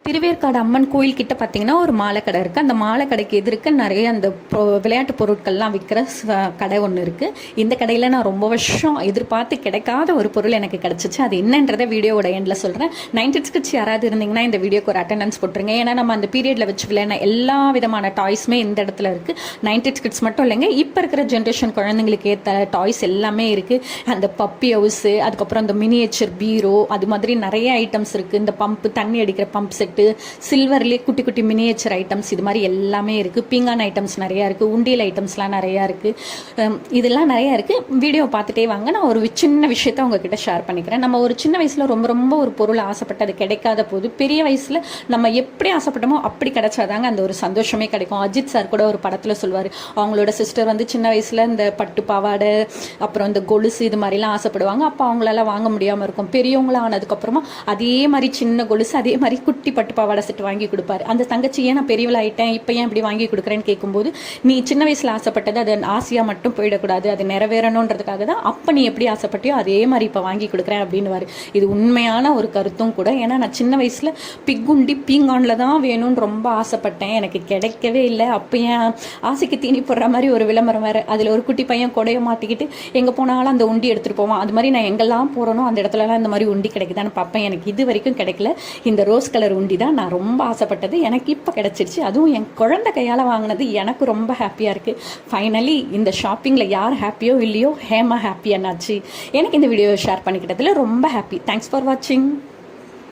திருவேற்காடு அம்மன் கோயில் கிட்ட பார்த்தீங்கன்னா ஒரு மாலை கடை இருக்குது. அந்த மாலை கடைக்கு எதிர்க்க நிறைய அந்த விளையாட்டு பொருட்கள்லாம் விற்கிற கடை ஒன்று இருக்குது. இந்த கடையில் நான் ரொம்ப வருஷம் எதிர்பார்த்து கிடைக்காத ஒரு பொருள் எனக்கு கிடச்சிச்சு. அது என்னன்றதை வீடியோவோட எண்டில் சொல்கிறேன். 90s கிட்ஸ் யாராவது இருந்தீங்கன்னா இந்த வீடியோக்கு ஒரு அட்டெண்டன்ஸ் போட்டுருங்க. ஏன்னா நம்ம அந்த பீரியடில் வச்சு விளையாட எல்லா விதமான டாய்ஸுமே இந்த இடத்துல இருக்குது. 90s கிட்ஸ் மட்டும் இல்லைங்க, இப்போ இருக்கிற ஜென்ரேஷன் குழந்தைங்களுக்கு ஏற்ற டாய்ஸ் எல்லாமே இருக்குது. அந்த பப்பி ஹவுஸு, அதுக்கப்புறம் அந்த மினியேச்சர் பீரோ, அது மாதிரி நிறைய ஐட்டம்ஸ் இருக்குது. இந்த பம்பு, தண்ணி அடிக்கிற பம்ப் செட், சில்வர்லேயே குட்டி குட்டி மினியேச்சர் ஐட்டம்ஸ், இது மாதிரி எல்லாமே இருக்குது. பீங்கான் ஐட்டம்ஸ் நிறையா இருக்குது. உண்டியல் ஐட்டம்ஸ்லாம் நிறையா இருக்குது. இதெல்லாம் நிறையா இருக்குது. வீடியோ பார்த்துட்டே வாங்க. நான் ஒரு சின்ன விஷயத்த உங்ககிட்ட ஷேர் பண்ணிக்கிறேன். நம்ம ஒரு சின்ன வயசில் ரொம்ப ரொம்ப ஒரு பொருள் ஆசைப்பட்டு அது கிடைக்காத போது பெரிய வயசில் நம்ம எப்படி ஆசைப்பட்டோமோ அப்படி கிடைச்சாதாங்க அந்த ஒரு சந்தோஷமே கிடைக்கும். அஜித் சார் கூட ஒரு படத்தில் சொல்வார், அவங்களோட சிஸ்டர் வந்து சின்ன வயசில் இந்த பட்டு பாவாடை, அப்புறம் இந்த கொலுசு, இது மாதிரிலாம் ஆசைப்படுவாங்க. அப்போ அவங்களால வாங்க முடியாமல் இருக்கும். பெரியவங்களாம் ஆனதுக்கப்புறமா அதே மாதிரி சின்ன கொலுசு, அதே மாதிரி குட்டி பட்டு பாவாடை செட்டு வாங்கி கொடுப்பாரு. அந்த தங்கச்சி ஏன் நான் பெரியவளாயிட்டேன், இப்போ ஏன் இப்படி வாங்கி கொடுக்குறேன்னு கேட்கும்போது, நீ சின்ன வயசில் ஆசைப்பட்டது அது ஆசையாக மட்டும் போயிடக்கூடாது, அது நிறைவேறணுன்றதுக்காக தான் அப்போ நீ எப்படி ஆசைப்பட்டியோ அதே மாதிரி இப்போ வாங்கி கொடுக்குறேன் அப்படின்னுவாரு. இது உண்மையான ஒரு கருத்தும் கூட. ஏன்னா நான் சின்ன வயசில் பிக்குண்டி பீங்கானில் தான் வேணும்னு ரொம்ப ஆசைப்பட்டேன். எனக்கு கிடைக்கவே இல்லை. அப்போ ஏன் ஆசைக்கு தீனி போடுற மாதிரி ஒரு விளம்பரம் வேறு. அதில் ஒரு குட்டி பையன் கொடையை மாட்டிக்கிட்டு எங்கே போனாலும் அந்த உண்டி எடுத்துகிட்டு போவான். அது மாதிரி நான் எங்கெல்லாம் போகிறனோ அந்த இடத்துலலாம் இந்த மாதிரி உண்டி கிடைக்குதான்னு பார்ப்பேன். எனக்கு இது வரைக்கும் கிடைக்கல. இந்த ரோஸ் கலர் உண்டி தான் நான் ரொம்ப ஆசைப்பட்டது. எனக்கு இப்போ கிடச்சிருச்சு. அதுவும் என் குழந்தை கையால் வாங்கினது எனக்கு ரொம்ப ஹாப்பியாக இருக்குது. ஃபைனலி இந்த ஷாப்பிங்கில் யார் ஹாப்பியோ இல்லையோ, ஹேமா ஹாப்பியானாச்சு. எனக்கு இந்த வீடியோ ஷேர் பண்ணிக்கிட்டதில் ரொம்ப ஹாப்பி. தேங்க்ஸ் ஃபார் வாட்சிங்.